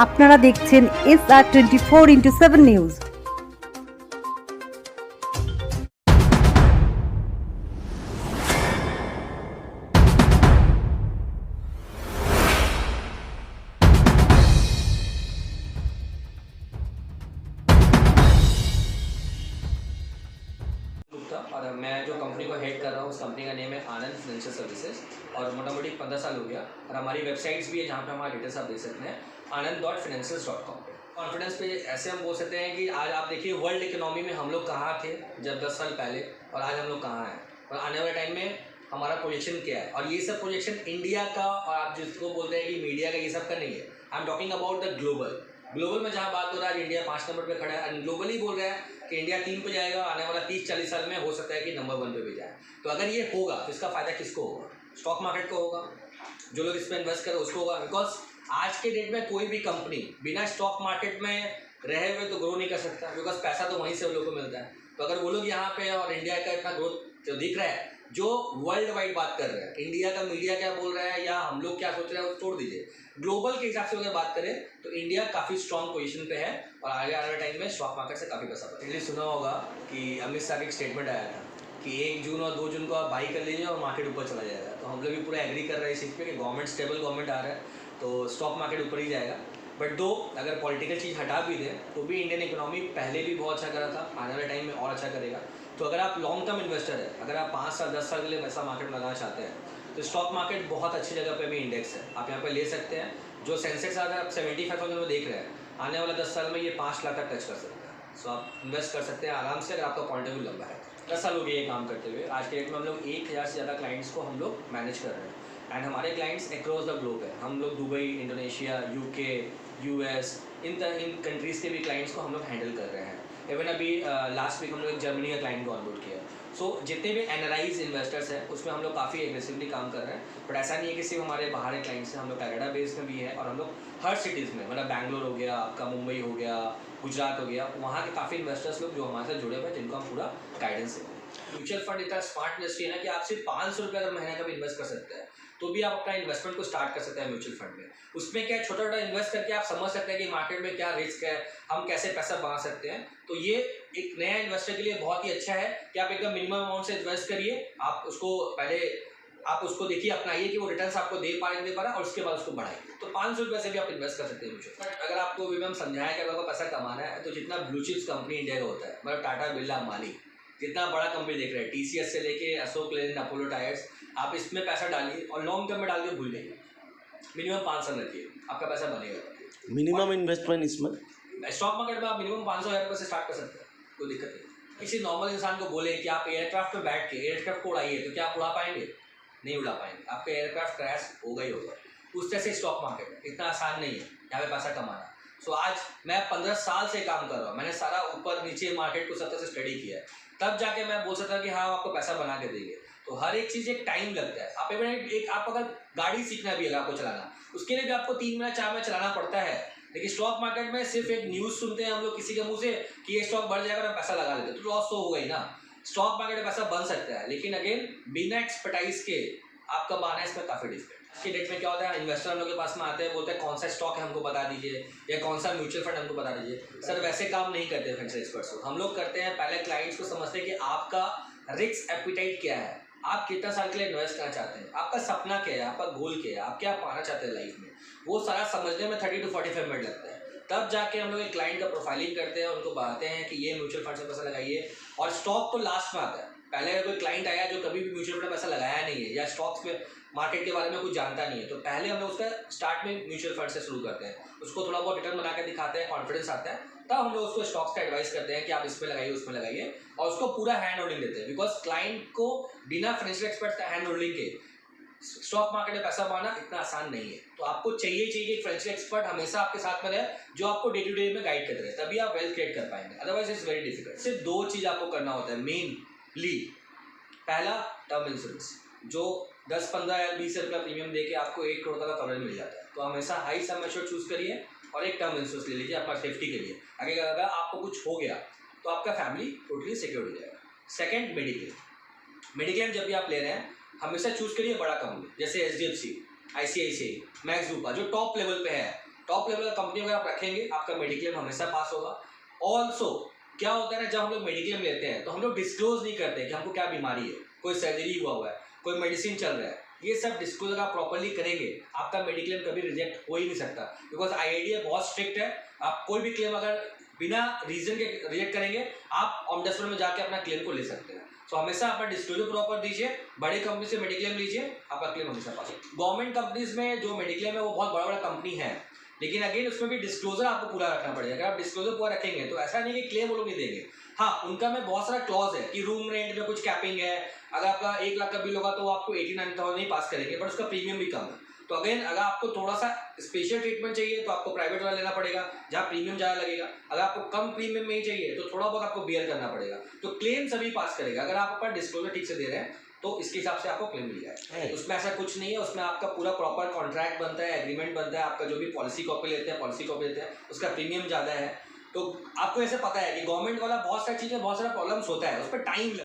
আপনারা দেখছেন SR24x7 news. Gupta और मैं जो कंपनी को हेड कर रहा हूँ उस कंपनी का नेम है आनंद फाइनेंशियल सर्विसेज और मोटा मोटी 15 साल हो गया और हमारी वेबसाइट्स भी है जहाँ पे हमारा डिटेल्स आप देख सकते हैं anand.financials.com पे। कॉन्फिडेंस पे ऐसे हम बोल सकते हैं कि आज आप देखिए वर्ल्ड इकोनॉमी में हम लोग कहाँ थे जब 10 साल पहले और आज हम लोग कहाँ हैं और आने वाले टाइम में हमारा प्रोजेक्शन क्या है। और ये सब प्रोजेक्शन इंडिया का और आप जिसको बोलते हैं कि मीडिया का ये सब का नहीं है। I am talking about the global में जहाँ बात हो रहा है इंडिया 5 नंबर पे खड़ा है एंड ग्लोबली बोल रहा है कि इंडिया 3 पे जाएगा, आने वाला 30-40 साल में हो सकता है कि नंबर 1 पे भी जाए। तो अगर ये होगा तो इसका फ़ायदा किसको होगा? स्टॉक मार्केट को होगा, जो लोग इस पर इन्वेस्ट करें उसको होगा। बिकॉज आज के डेट में कोई भी कंपनी बिना स्टॉक मार्केट में रहे हुए तो ग्रो नहीं कर सकता, बिकॉज पैसा तो वहीं से उन लोग को मिलता है। तो अगर वो लोग यहाँ पे और इंडिया का इतना ग्रोथ जो दिख रहा है, जो वर्ल्ड वाइड बात कर रहे हैं, इंडिया का मीडिया क्या बोल रहा है या हम लोग क्या सोच रहे हैं वो छोड़ दीजिए, ग्लोबल के हिसाब से अगर बात करें तो इंडिया काफ़ी स्ट्रॉन्ग पोजीशन पे है और आगे आने वाले टाइम में स्टॉक मार्केट से काफ़ी पैसा बढ़ेगा। इसलिए सुना होगा कि अमित शाह का एक स्टेटमेंट आया था कि 1 जून और 2 जून को आप बाई कर लीजिए और मार्केट ऊपर चला जाएगा। तो हम लोग भी पूरा एग्री कर रहे हैं इस चीज़ पे कि गवर्नमेंट स्टेबल गवर्नमेंट आ रहा है तो स्टॉक मार्केट ऊपर ही जाएगा। बट दो अगर पॉलिटिकल चीज़ हटा भी दें तो भी इंडियन इकोनॉमी पहले भी बहुत अच्छा करा था, आने वाले टाइम में और अच्छा करेगा। तो अगर आप लॉन्ग टर्म इन्वेस्टर है, अगर आप 5 साल 10 साल के लिए पैसा मार्केट में लगाना चाहते हैं तो स्टॉक मार्केट बहुत अच्छी जगह पे भी इंडेक्स है, आप यहाँ पे ले सकते हैं। जो सेंसेक्स अगर आप 75,000 में देख रहे हैं, आने वाला 10 साल में ये 5 लाख तक टच कर सकता है। सो आप इन्वेस्ट कर सकते हैं आराम से अगर आपका पॉइंट ऑफ व्यू लंबा है। 10 साल हो गए ये काम करते हुए। आज के डेट में हम लोग 1000 से ज़्यादा क्लाइंट्स को हम लोग मैनेज कर रहे हैं एंड हमारे क्लाइंट्स अक्रॉस द ग्लोब है। हम लोग दुबई, इंडोनेशिया, यूके, यूएस इन कंट्रीज़ के भी क्लाइंट्स को हम लोग हैंडल कर रहे हैं। इवन अभी लास्ट वीक हम लोग एक जर्मनी का क्लाइंट को ऑनबोर्ड किया। सो जितने भी एनआरआईज इन्वेस्टर्स हैं उसमें हम लोग काफ़ी एग्रेसिवली काम कर रहे हैं। बट ऐसा नहीं है कि सिर्फ हमारे बाहर के क्लाइंट्स हैं, हम लोग कनाडा बेस में भी है और हम लोग हर सिटीज़ में, मतलब बैंगलोर हो गया, आपका मुंबई हो गया, गुजरात हो गया, वहाँ के काफ़ी इन्वेस्टर्स लोग जो हमारे साथ जुड़े हुए हैं जिनको हम पूरा गाइडेंस देते हैं। म्यूचुअल फंड इतना स्मार्ट इंडस्ट्री है ना कि आप सिर्फ 500 रुपये अगर महीने का भी इन्वेस्ट कर सकते हैं तो भी आप अपना इन्वेस्टमेंट को स्टार्ट कर सकते हैं म्यूचुअल फंड में। उसमें क्या छोटा छोटा इन्वेस्ट करके आप समझ सकते हैं कि मार्केट में क्या रिस्क है, हम कैसे पैसा बना सकते हैं। तो ये एक नया इन्वेस्टर के लिए बहुत ही अच्छा है कि आप एकदम मिनिमम अमाउंट से इन्वेस्ट करिए, आप उसको पहले आप उसको देखिए, अपनाइए कि वो रिटर्न्स आपको दे पा रहे और उसके बाद उसको बढ़ाइए। तो 500 रुपये से भी आप इन्वेस्ट कर सकते हैं म्यूचुअल फंड। अगर आपको भी हम समझाएं कि अगर आपको पैसा कमाना है तो जितना ब्लू चिप्स कंपनी इंडिया का होता है, मतलब टाटा, बिरला, अंबानी, जितना बड़ा कंपनी देख रहे हैं, टीसीएस से लेके अशोक लेलैंड, अपोलो टायर्स, आप इसमें पैसा डालिए और लॉन्ग टर्म में डाल के भूल जाइए। मिनिमम 5 साल रखिए, आपका पैसा बनेगा। मिनिमम इन्वेस्टमेंट इसमें स्टॉक मार्केट में आप मिनिमम 500,000 रुपये से स्टार्ट कर सकते हैं, कोई दिक्कत नहीं। किसी नॉर्मल इंसान को बोले कि आप एयरक्राफ्ट में बैठ के एयरक्राफ्ट को उड़ाइए तो क्या आप उड़ा पाएंगे? नहीं उड़ा पाएंगे, आपका एयरक्राफ्ट क्रैश होगा ही होगा। उस तरह से स्टॉक मार्केट इतना आसान नहीं है यहाँ पे पैसा कमाना। सो आज मैं 15 साल से काम कर रहा हूँ, मैंने सारा ऊपर नीचे मार्केट को सब तरह से स्टडी किया है, तब जाके मैं बोल सकता हूँ कि हाँ आपको पैसा बना के देंगे। तो हर एक चीज़ एक टाइम लगता है। आप अगर गाड़ी सीखना भी है आपको चलाना, उसके लिए भी आपको 3 महीना 4 महीना चलाना पड़ता है। लेकिन स्टॉक मार्केट में सिर्फ एक न्यूज़ सुनते हैं हम लोग किसी के मुंह से कि ये स्टॉक बढ़ जाएगा और पैसा लगा लेते हैं, तो लॉस तो होगा ही ना। स्टॉक मार्केट में पैसा बन सकता है लेकिन अगेन बिना एक्सपर्टाइज के आपका बना है, इसमें काफ़ी डिफरेंट। की डेट में क्या होता है, इन्वेस्टर हम लोग के पास में आते हैं, बोलते हैं कौन सा स्टॉक है हमको बता दीजिए या कौन सा म्यूचुअल फंड हमको बता दीजिए। सर वैसे काम नहीं करते फाइनेंशियल एक्सपर्ट्स को। हम लोग करते हैं पहले क्लाइंट्स को समझते हैं कि आपका रिस्क एपिटाइट क्या है, आप कितना साल के लिए इन्वेस्ट करना चाहते हैं, आपका सपना क्या है, आपका गोल क्या है, आप क्या पाना चाहते हैं लाइफ में। वो सारा समझने में 30 to 45 मिनट लगता है। तब जाके हम लोग एक क्लाइंट का प्रोफाइलिंग करते हैं, उनको बताते हैं कि ये म्यूचुअल फंड से पैसा लगाइए। और स्टॉक तो लास्ट में आता है। पहले अगर कोई क्लाइंट आया जो कभी भी म्यूचुअल फंड में पैसा लगाया नहीं है या स्टॉक्स में मार्केट के बारे में कुछ जानता नहीं है, तो पहले हम लोग उसका स्टार्ट में म्यूचुअल फंड से शुरू करते हैं, उसको थोड़ा बहुत रिटर्न बना के दिखाते हैं, कॉन्फिडेंस आता है, तब हम लोग उसको स्टॉक्स का एडवाइस करते हैं कि आप इसमें लगाइए उसमें लगाइए और उसको पूरा हैंड होल्डिंग देते हैं। बिकॉज क्लाइंट को बिना फाइनेंशियल एक्सपर्ट का हैंड होल्डिंग के स्टॉक मार्केट में पैसा बनाना इतना आसान नहीं है। तो आपको चाहिए कि फाइनेंशियल एक्सपर्ट हमेशा आपके साथ में रहे जो आपको डे टू डे में गाइड करते रहे, तभी आप वेल्थ क्रिएट कर पाएंगे, अदरवाइज इट्स वेरी डिफिकल्ट। सिर्फ 2 चीज़ आपको करना होता है मेनली। पहला टर्म इंश्योरेंस, जो 10-15 या 20 रुपया प्रीमियम देके आपको 1 करोड़ का कवरेज मिल जाता है। तो हमेशा हाई सम एश्योर्ड चूज करिए और एक टर्म इंश्योरेंस ले लीजिए अपना सेफ्टी के लिए। अगर आपको कुछ हो गया तो आपका फैमिली टोटली सिक्योर हो जाएगा। सेकंड, मेडिक्लेम जब भी आप ले रहे हैं हमेशा चूज करिए बड़ा कंपनी जैसे HDFC, ICICI, मैक्स, जो टॉप लेवल पे है। टॉप लेवल का कंपनी अगर आप रखेंगे आपका मेडिक्लेम हमेशा पास होगा। ऑल्सो क्या होता है ना, जब हम लोग मेडिक्लेम लेते हैं तो हम लोग डिस्क्लोज नहीं करते कि हमको क्या बीमारी है, कोई सर्जरी हुआ है, कोई मेडिसिन चल रहा है। ये सब डिस्क्लोज आप प्रॉपर्ली करेंगे आपका मेडिक्लेम कभी रिजेक्ट हो ही नहीं सकता, बिकॉज IRDAI बहुत स्ट्रिक्ट है। आप कोई भी क्लेम अगर बिना रीजन के रिजेक्ट करेंगे आप ऑमबुड्समैन में जाके अपना क्लेम को ले सकते हैं। सो हमेशा अपना डिस्क्लोजर प्रॉपर दीजिए, बड़े कंपनी से मेडिक्लेम लीजिए, आपका क्लेम हमेशा पास होगा। गवर्नमेंट कंपनीज में जो मेडिक्लेम है वो बहुत बड़ा बड़ा कंपनी है, लेकिन अगेन उसमें भी डिस्क्लोजर आपको पूरा रखना पड़ेगा। अगर आप डिस्क्लोजर पूरा रखेंगे तो ऐसा नहीं कि क्लेम वो लोग नहीं देंगे। हाँ, उनका में बहुत सारा क्लॉज है कि रूम रेंट में कुछ कैपिंग है, अगर आपका 1 लाख का बिल होगा तो वो आपको 89,000 नहीं पास करेंगे, बट उसका प्रीमियम भी कम है। तो अगेन अगर आपको थोड़ा सा स्पेशल ट्रीटमेंट चाहिए तो आपको प्राइवेट वाला लेना पड़ेगा जहाँ प्रीमियम ज़्यादा लगेगा। अगर आपको कम प्रीमियम में ही चाहिए तो थोड़ा बहुत आपको बियर करना पड़ेगा। तो क्लेम सभी पास करेगा अगर आप अपना डिस्क्लोजर ठीक से दे रहे हैं तो इसके हिसाब से आपको क्लेम मिल जाएगा। उसमें ऐसा कुछ नहीं है, उसमें आपका पूरा प्रॉपर कॉन्ट्रैक्ट बनता है, एग्रीमेंट बनता है, आपका जो भी पॉलिसी कॉपी लेते हैं उसका प्रीमियम ज़्यादा है। तो आपको ऐसे पता है कि गवर्नमेंट वाला बहुत सारी चीज़ें बहुत सारा प्रॉब्लम्स होता है, उस पर टाइम